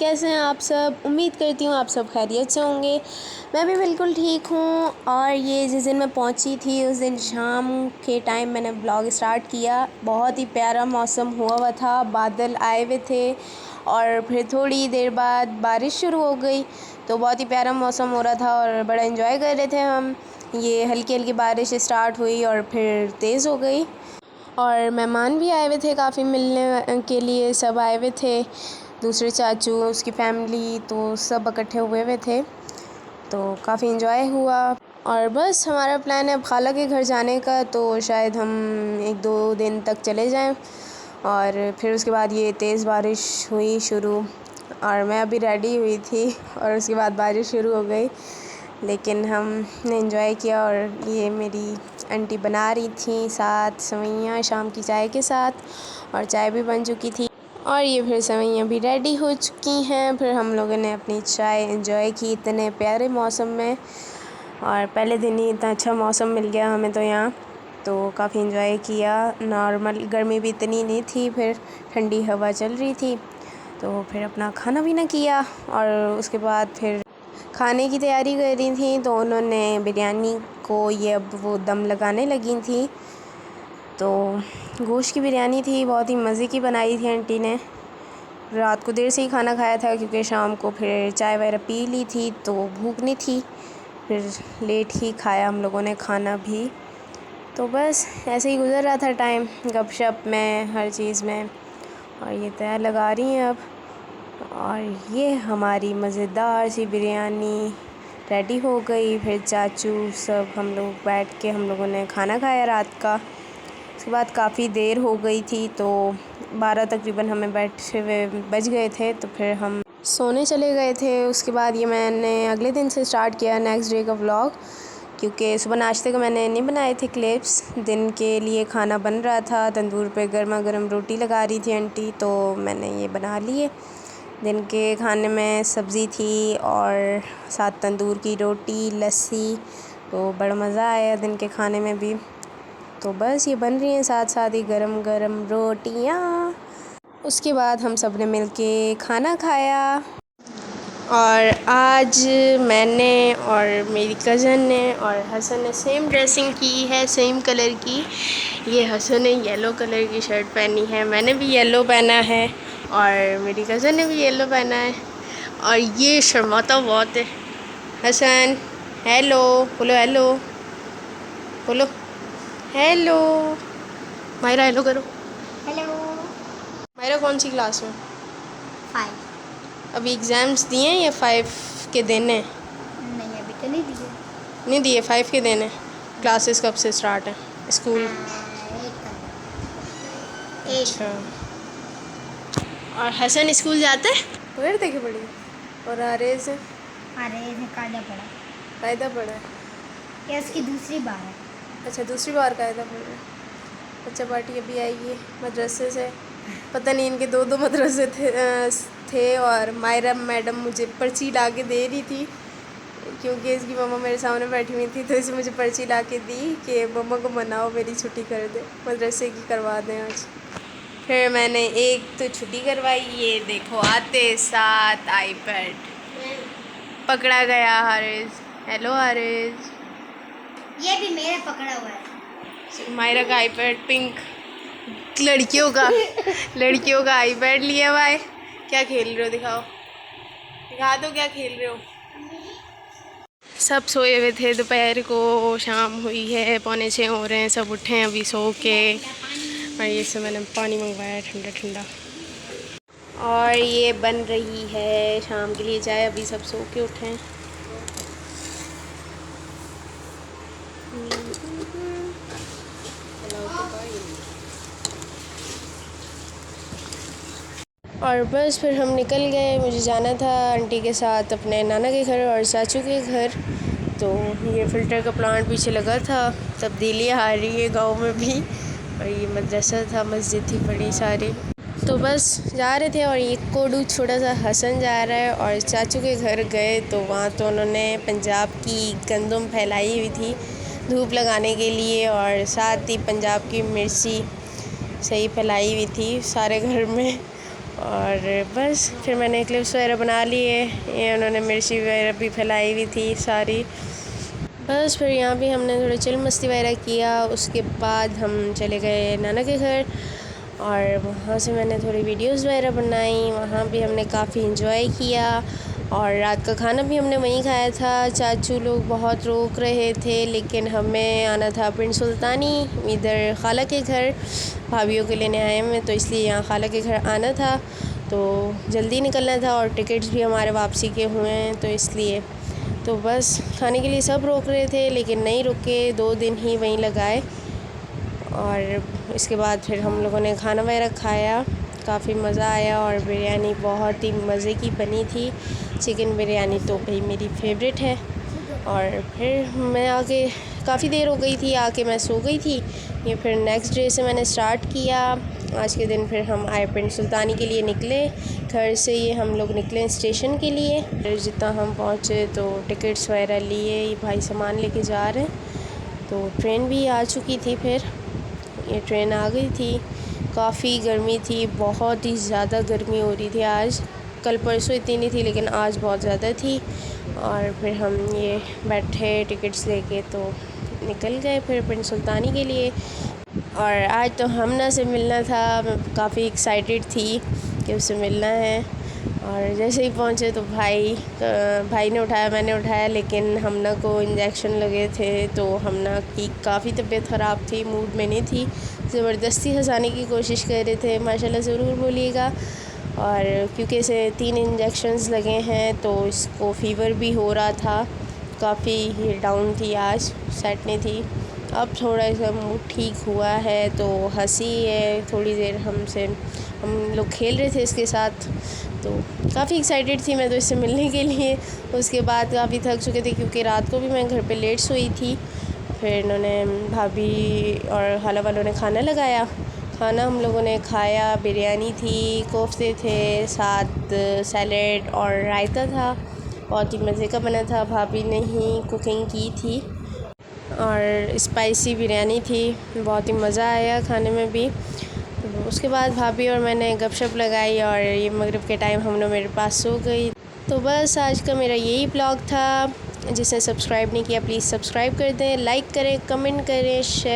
कैसे हैं आप सब। उम्मीद करती हूँ आप सब खैरियत से होंगे। मैं भी बिल्कुल ठीक हूँ। और ये जिस दिन मैं पहुँची थी उस दिन शाम के टाइम मैंने ब्लॉग स्टार्ट किया। बहुत ही प्यारा मौसम हुआ था, बादल आए हुए थे और फिर थोड़ी देर बाद बारिश शुरू हो गई। तो बहुत ही प्यारा मौसम हो रहा था और बड़ा एंजॉय कर रहे थे हम। ये हल्की हल्की बारिश स्टार्ट हुई और फिर तेज़ हो गई और मेहमान भी आए हुए थे काफ़ी मिलने के लिए। सब आए हुए थे, दूसरे चाचू, उसकी फैमिली, तो सब इकट्ठे हुए थे। तो काफ़ी इन्जॉय हुआ और बस हमारा प्लान है अब खाला के घर जाने का। तो शायद हम 1-2 दिन तक चले जाएं और फिर उसके बाद ये तेज़ बारिश हुई शुरू और मैं अभी रेडी हुई थी और उसके बाद बारिश शुरू हो गई। लेकिन हमने एंजॉय किया और ये मेरी आंटी बना रही थी साथ सेवइयाँ शाम की चाय के साथ और चाय भी बन चुकी थी और ये फिर सेवइयाँ भी रेडी हो चुकी हैं। फिर हम लोगों ने अपनी चाय एंजॉय की इतने प्यारे मौसम में और पहले दिन ही इतना अच्छा मौसम मिल गया हमें तो यहाँ। तो काफ़ी एंजॉय किया। नॉर्मल गर्मी भी इतनी नहीं थी, फिर ठंडी हवा चल रही थी। तो फिर अपना खाना पीना किया और उसके बाद फिर खाने की तैयारी कर रही थी। तो उन्होंने बिरयानी को ये अब वो दम लगाने लगी थी। तो गोश्त की बिरयानी थी, बहुत ही मज़े की बनाई थी आंटी ने। रात को देर से ही खाना खाया था क्योंकि शाम को फिर चाय वगैरह पी ली थी तो भूख नहीं थी। फिर लेट ही खाया हम लोगों ने खाना भी। तो बस ऐसे ही गुज़र रहा था टाइम गपशप में, हर चीज़ में। और ये तैयार लगा रही हैं अब और ये हमारी मज़ेदार सी बिरयानी रेडी हो गई। फिर चाचू सब हम लोग बैठ के हम लोगों ने खाना खाया रात का। उसके बाद काफ़ी देर हो गई थी तो 12 तकरीबन हमें बैठे हुए बज गए थे। तो फिर हम सोने चले गए थे। उसके बाद ये मैंने अगले दिन से स्टार्ट किया नेक्स्ट डे का व्लॉग, क्योंकि सुबह नाश्ते को मैंने नहीं बनाए थे क्लिप्स। दिन के लिए खाना बन रहा था, तंदूर पे गर्मा गर्म रोटी लगा रही थी आंटी, तो मैंने ये बना लिए। दिन के खाने में सब्ज़ी थी और साथ तंदूर की रोटी, लस्सी। तो बड़ा मज़ा आया दिन के खाने में भी। तो बस ये बन रही हैं साथ साथ ही गरम गरम रोटियाँ। उसके बाद हम सब ने मिल के खाना खाया और आज मैंने और मेरी कज़न ने और हसन ने सेम ड्रेसिंग की है, सेम कलर की। ये हसन ने येलो कलर की शर्ट पहनी है, मैंने भी येलो पहना है और मेरी कज़न ने भी येलो पहना है। और ये शर्माता बहुत है। हसन हेलो बोलो, हेलो बोलो, हेलो। मायरा हेलो करो। हेलो। मायरा कौन सी क्लास में? 5। अभी एग्ज़ाम्स दिए हैं या 5 के दिन हैं? नहीं अभी तो नहीं दिए। नहीं दिए, 5 के दिन हैं। क्लासेस कब से स्टार्ट है स्कूल? एक। अच्छा। और हसन स्कूल जाता है? वगैरह देखे पड़ी और आरेज है? अरे कायदा पड़ा। कायदा पढ़ा है? ये उसकी दूसरी बार है। अच्छा, दूसरी बार कायदा पढ़ रहा है। अच्छा, पार्टी अभी आई है मदरसे से। पता नहीं इनके 2-2 मदरसे थे और मायरा मैडम मुझे पर्ची ला के दे रही थी क्योंकि इसकी मम्मा मेरे सामने बैठी हुई थी। तो इसे मुझे पर्ची ला के दी कि मम्मा को मनाओ मेरी छुट्टी कर दे, मदरसे की करवा दें आज। फिर मैंने एक तो छुट्टी करवाई। ये देखो आते साथ आईपैड पकड़ा गया हारिस। हेलो हारिस। ये भी मेरा पकड़ा हुआ है। मायरा का आईपैड पिंक, लड़कियों का आईपैड लिया हुआ है। क्या खेल रहे हो? दिखाओ, दिखा दो क्या खेल रहे हो। सब सोए हुए थे, दोपहर को शाम हुई है, 5:45 हो रहे हैं, सब उठे हैं अभी सो के। और ये सब मैंने पानी मंगवाया ठंडा ठंडा और ये बन रही है शाम के लिए चाय। अभी सब सो के उठे हैं। और बस फिर हम निकल गए। मुझे जाना था आंटी के साथ अपने नाना के घर और चाचू के घर। तो ये फ़िल्टर का प्लांट पीछे लगा था, तब्दीलियाँ आ रही है गांव में भी। और ये मदरसा था, मस्जिद थी बड़ी सारी। तो बस जा रहे थे और ये कोडू छोटा सा हसन जा रहा है। और चाचू के घर गए तो वहाँ तो उन्होंने पंजाब की गंदम फैलाई हुई थी धूप लगाने के लिए और साथ ही पंजाब की मिर्ची सही फैलाई हुई थी सारे घर में। और बस फिर मैंने क्लिप्स वगैरह बना लिए। ये उन्होंने मिर्ची वगैरह भी फैलाई हुई थी सारी। बस फिर यहाँ भी हमने थोड़ी चिल मस्ती वगैरह किया। उसके बाद हम चले गए नाना के घर और वहाँ से मैंने थोड़ी वीडियोस वगैरह बनाई। वहाँ भी हमने काफ़ी इंजॉय किया और रात का खाना भी हमने वहीं खाया था। चाचू लोग बहुत रोक रहे थे लेकिन हमें आना था पिंड सुल्तानी, इधर खाला के घर, भाभीयों के लेने आए हुए, तो इसलिए यहाँ खाला के घर आना था, तो जल्दी निकलना था और टिकट्स भी हमारे वापसी के हुए हैं, तो इसलिए तो बस खाने के लिए सब रोक रहे थे लेकिन नहीं रुके, 2 दिन ही वहीं लगाए। और इसके बाद फिर हम लोगों ने खाना वगैरह खाया, काफ़ी मज़ा आया और बिरयानी बहुत ही मज़े की बनी थी। चिकन बिरयानी तो भाई मेरी फेवरेट है। और फिर मैं आके काफ़ी देर हो गई थी, आके मैं सो गई थी। ये फिर नेक्स्ट डे से मैंने स्टार्ट किया। आज के दिन फिर हम आए पिंड सुल्तानी के लिए निकले। घर से ये हम लोग निकले स्टेशन के लिए। फिर जितना हम पहुँचे तो टिकट्स वगैरह लिए, ये भाई सामान लेके जा रहे हैं। तो ट्रेन भी आ चुकी थी, फिर ये ट्रेन आ गई थी। काफ़ी गर्मी थी, बहुत ही ज़्यादा गर्मी हो रही थी आज। कल परसों इतनी नहीं थी लेकिन आज बहुत ज़्यादा थी। और फिर हम ये बैठे टिकट्स लेके तो निकल गए फिर पिंड सुल्तानी के लिए। और आज तो हमना से मिलना था, मैं काफ़ी एक्साइटेड थी कि उससे मिलना है। और जैसे ही पहुँचे तो भाई ने उठाया, मैंने उठाया, लेकिन हमना को इंजेक्शन लगे थे तो हमना की काफ़ी तबीयत ख़राब थी, मूड में नहीं थी, ज़बरदस्ती हंसाने की कोशिश कर रहे थे। माशाल्लाह ज़रूर बोलिएगा। और क्योंकि इसे 3 इंजेक्शंस लगे हैं तो इसको फ़ीवर भी हो रहा था, काफ़ी डाउन थी, आज सेट नहीं थी। अब थोड़ा सा मूड ठीक हुआ है तो हंसी है। थोड़ी देर हम लोग खेल रहे थे इसके साथ, तो काफ़ी एक्साइटेड थी मैं तो इससे मिलने के लिए। उसके बाद काफ़ी थक चुके थे क्योंकि रात को भी मैं घर पे लेट सोई थी। फिर इन्होंने भाभी और खाला वालों ने खाना लगाया। खाना हम लोगों ने खाया, बिरयानी थी, कोफ्ते थे, साथ सैलेड और रायता था। बहुत ही मज़े का बना था, भाभी ने ही कुकिंग की थी और स्पाइसी बिरयानी थी। बहुत ही मज़ा आया खाने में भी। उसके बाद भाभी और मैंने गपशप लगाई और ये मगरिब के टाइम हम लोग मेरे पास सो गई। तो बस आज का मेरा यही ब्लॉग था। जिसने सब्सक्राइब नहीं किया प्लीज़ सब्सक्राइब कर दें, लाइक करें, कमेंट करें, शेयर